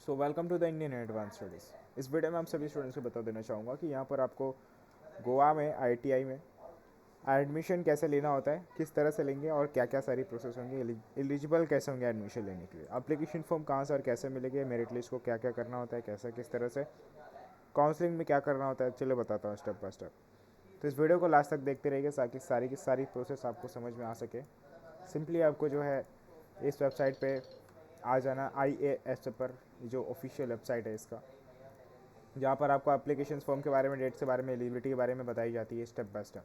So welcome to the Indian advance studies. इस video में हम सभी स्टूडेंट्स को बता देना चाहूँगा कि यहाँ पर आपको गोवा में आईटीआई में एडमिशन कैसे लेना होता है, किस तरह से लेंगे और क्या क्या सारी प्रोसेस होंगे, एलिजिबल कैसे होंगे एडमिशन लेने के लिए, एप्लीकेशन फॉर्म कहाँ से और कैसे मिलेंगे, मेरिट लिस्ट को क्या क्या करना होता है, कैसे किस तरह से काउंसलिंग में क्या करना होता है, चलो बताता हूँ स्टेप बाय स्टेप। तो इस वीडियो को लास्ट तक देखते रहिए ताकि सारी की सारी प्रोसेस आपको समझ में आ सके। सिंपली आपको जो है इस वेबसाइट पे आ जाना, IAS पर, जो ऑफिशियल वेबसाइट है इसका, जहाँ पर आपको एप्लीकेशन फॉर्म के बारे में, डेट्स के बारे में, एलिजिबिलिटी के बारे में बताई जाती है स्टेप बाय स्टेप।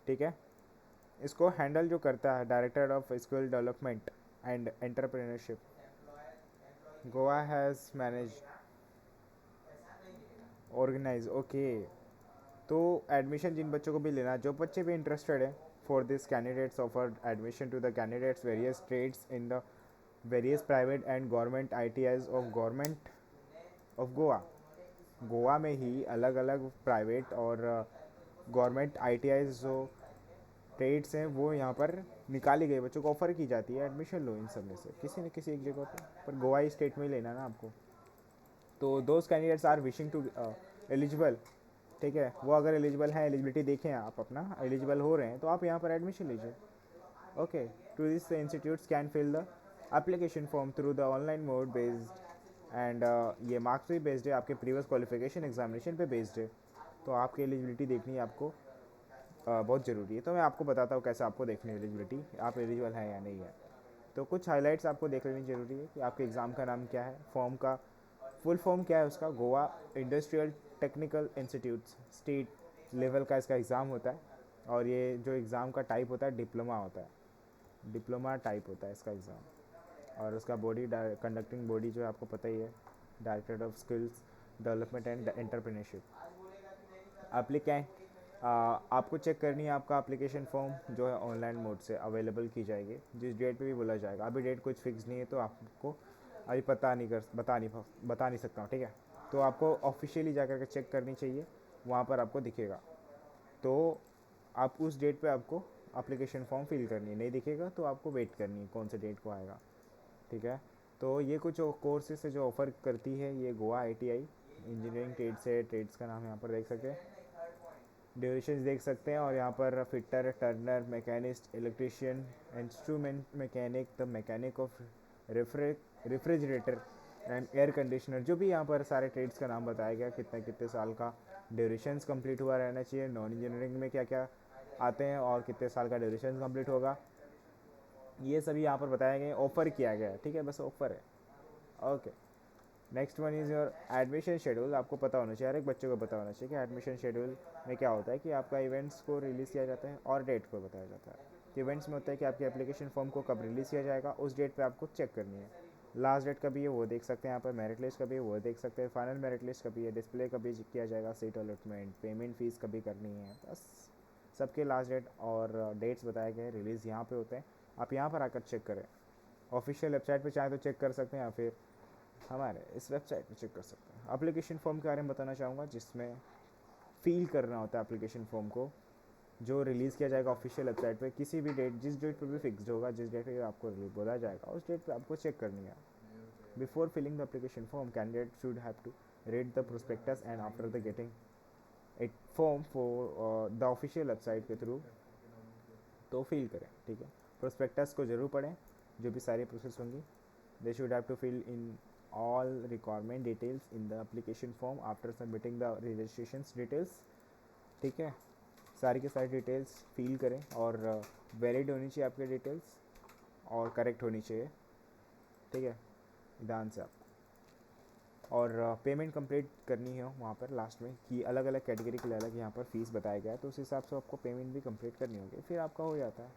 ठीक है। इसको हैंडल जो करता है director of skill development and entrepreneurship, Goa has manage organise. Okay. तो एडमिशन जिन बच्चों को भी लेना, जो बच्चे भी इंटरेस्टेड है, for this candidates offer admission to the candidates various trades in the various private and government ITIs of government of Goa. Goa में ही अलग अलग प्राइवेट और गवर्नमेंट ITIs जो ट्रेड्स हैं वो यहाँ पर निकाली गई, बच्चों को ऑफ़र की जाती है, एडमिशन लो इन सब में से किसी न किसी एक जगह पर गोवा ही स्टेट में ही लेना ना आपको। तो those candidates are wishing to eligible, ठीक है, वो अगर एलिजिबल हैं, एलिजिबिलिटी देखें आप अपना, एलिजिबल हो रहे हैं तो आप यहाँ पर एडमिशन लीजिए। Okay. To this institutes can fill the application form through the online mode based and ये मार्क्स भी बेस्ड है, आपके प्रीवियस क्वालिफिकेशन एग्जामिनेशन पे बेस्ड है। तो आपकी एलिजिबिलिटी देखनी है आपको, बहुत ज़रूरी है। तो मैं आपको बताता हूँ कैसे आपको देखनी है एलिजिबिलिटी, आप एलिजिबल हैं या नहीं है। तो कुछ हाइलाइट्स आपको देख लेनी ज़रूरी है कि आपके एग्ज़ाम का नाम क्या है, फॉर्म का फुल फॉर्म क्या है उसका, Goa industrial technical institutes state level का इसका एग्ज़ाम होता है। और ये जो एग्ज़ाम का टाइप होता है डिप्लोमा होता है, डिप्लोमा टाइप होता है इसका एग्ज़ाम। और उसका बॉडी कंडक्टिंग बॉडी जो है आपको पता ही है, director of skills development and entrepreneurship. Applicant आपको चेक करनी है आपका एप्लीकेशन फॉर्म जो है ऑनलाइन मोड से अवेलेबल की जाएगी, जिस डेट पे भी बोला जाएगा। अभी डेट कुछ फिक्स नहीं है तो आपको अभी बता नहीं सकता हूँ, ठीक है। तो आपको ऑफिशियली जा कर के चेक करनी चाहिए, वहाँ पर आपको दिखेगा। तो आप उस डेट पे आपको एप्लीकेशन फॉर्म फिल करनी है, नहीं दिखेगा तो आपको वेट करनी है कौन से डेट को आएगा, ठीक है। तो ये कुछ कोर्सेज है जो ऑफ़र करती है ये गोवा ITI। इंजीनियरिंग ट्रेड्स है, ट्रेड्स का नाम यहाँ पर देख सकते हैं, ड्यूरेशन देख सकते हैं। और यहाँ पर fitter, Turner, machinist, electrician, instrument mechanic, the mechanic of refrigerator and air conditioner, जो भी यहाँ पर सारे ट्रेड्स का नाम बताया गया, कितने कितने साल का ड्यूरेशन कंप्लीट हुआ रहना चाहिए, नॉन इंजीनियरिंग में क्या क्या आते हैं और कितने साल का ड्यूरेशन कंप्लीट होगा, ये सभी यहाँ पर बताया गया, ऑफ़र किया गया है, ठीक है, बस ऑफ़र है। Okay. Next one is your admission schedule. आपको पता होना चाहिए, हर एक बच्चे को पता होना चाहिए कि एडमिशन शेड्यूल में क्या होता है कि आपका इवेंट्स को रिलीज़ किया जाता है और डेट को बताया जाता है। इवेंट्स में होता है कि आपके एप्लीकेशन फॉर्म को कब रिलीज़ किया जाएगा, उस डेट पे आपको चेक करनी है। लास्ट डेट कभी है वो देख सकते हैं यहाँ पर, मेरिट लिस्ट कभी है वो देख सकते हैं, फाइनल मेरिट लिस्ट कभी है, डिस्प्ले कभी किया जाएगा, सीट अलॉटमेंट, पेमेंट फ़ीस कभी करनी है, बस सबके लास्ट डेट और डेट्स बताए गए, रिलीज़ यहाँ पे होते हैं। आप यहाँ पर आकर चेक करें, ऑफिशियल वेबसाइट पे चाहे तो चेक कर सकते हैं या फिर हमारे इस वेबसाइट पे चेक कर सकते हैं। एप्लीकेशन फॉर्म के बारे में बताना चाहूँगा, जिसमें फ़ील करना होता है एप्लीकेशन फॉर्म को, जो रिलीज़ किया जाएगा ऑफिशियल वेबसाइट पे, किसी भी डेट, जिस डेट पे भी फिक्स होगा, जिस डेट पे आपको रिलीज बोला जाएगा उस डेट पे आपको चेक करनी है। Before filling the application form candidate should have to read the prospectus and after the getting it form for the official website के थ्रू तो फिल करें, ठीक है। प्रोस्पेक्टस को ज़रूर पढ़ें, जो भी सारी प्रोसेस होंगी। They should have to fill in all requirement details in the application form after submitting the registration details, ठीक है। सारी की सारी डिटेल्स फिल करें और वैलिड होनी चाहिए आपकी डिटेल्स और करेक्ट होनी चाहिए, ठीक है, ध्यान से आप। और पेमेंट कंप्लीट करनी है वहाँ पर लास्ट में, कि अलग अलग कैटेगरी के लिए अलग यहाँ पर फीस बताया गया है, तो उस हिसाब से आपको पेमेंट भी कंप्लीट करनी होगी, फिर आपका हो जाता है,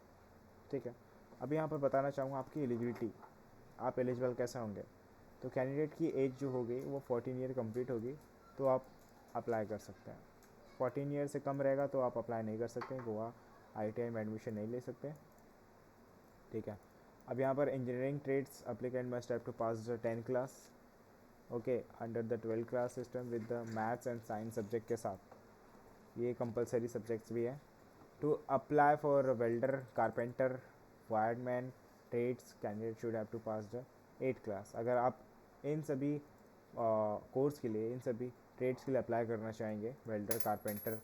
ठीक है। अभी यहाँ पर बताना चाहूँगा आपकी एलिजिबिलिटी, आप एलिजिबल कैसे होंगे। तो कैंडिडेट की एज जो होगी वो 14 ईयर कंप्लीट होगी तो आप अप्लाई कर सकते हैं। 14 ईयर से कम रहेगा तो आप अप्लाई नहीं कर सकते, गोवा ITI में एडमिशन नहीं ले सकते, ठीक है। अब यहाँ पर engineering trades applicant must have to pass the 10 class, okay, under the 12 class system with the maths and science subject के साथ, ये कंपलसरी सब्जेक्ट्स भी है। To apply for welder, carpenter, wireman trades candidate should have to pass the 8 class. अगर आप इन सभी course के लिए, इन सभी ट्रेड्स के लिए अप्लाई करना चाहेंगे, वेल्डर, कारपेंटर,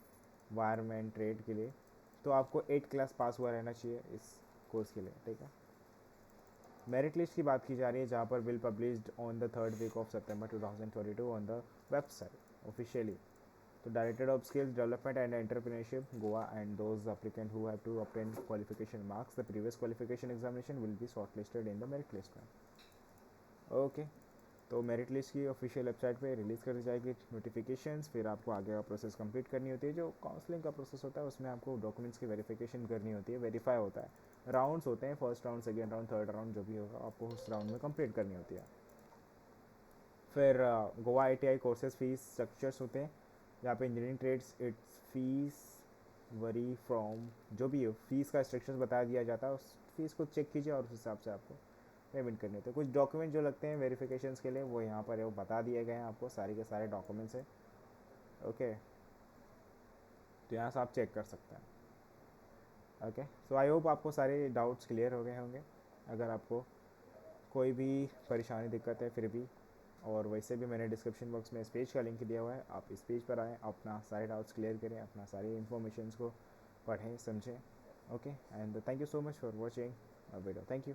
वायरमैन ट्रेड के लिए, तो आपको 8 क्लास पास हुआ रहना चाहिए इस कोर्स के लिए, ठीक है। मेरिट लिस्ट की बात की जा रही है, जहाँ पर will published on the 3rd week of September 2022 on the website officially. तो director of skills development and entrepreneurship Goa and those applicant who have to obtain qualification marks the previous qualification examination will be shortlisted in the merit list में। Okay, तो merit list की official website पे release कर दी जाएगी notifications, फिर आपको आगे का प्रोसेस कंप्लीट करनी होती है। जो काउंसलिंग का प्रोसेस होता है उसमें आपको डॉक्यूमेंट्स की वेरिफिकेशन करनी होती है, वेरीफाई होता है, राउंड्स होते हैं, first round, second round, third round, जो भी होगा आपको उस राउंड में कंप्लीट करनी होती है। फिर Goa ITI courses fees structures होते हैं, यहाँ पे engineering trades it's fees vary from, जो भी हो फीस का स्ट्रक्चर्स बता दिया जाता है, उस फीस को चेक कीजिए और उस हिसाब से आपको पेमेंट करनी होती है। कुछ डॉक्यूमेंट जो लगते हैं वेरिफिकेशंस के लिए वो यहाँ पर है, वो बता दिए गए हैं आपको, सारे के सारे डॉक्यूमेंट्स हैं, ओके। तो यहाँ से आप चेक कर सकते हैं, ओके। सो आई होप आपको सारे डाउट्स क्लियर हो गए होंगे। अगर आपको कोई भी परेशानी, दिक्कत है फिर भी, और वैसे भी मैंने डिस्क्रिप्शन बॉक्स में इस पेज का लिंक दिया हुआ है, आप इस पेज पर आएँ, अपना सारे डाउट्स क्लियर करें, अपना सारी इन्फॉर्मेशन को पढ़ें, समझें, okay. And thank you so much for watching video, thank you.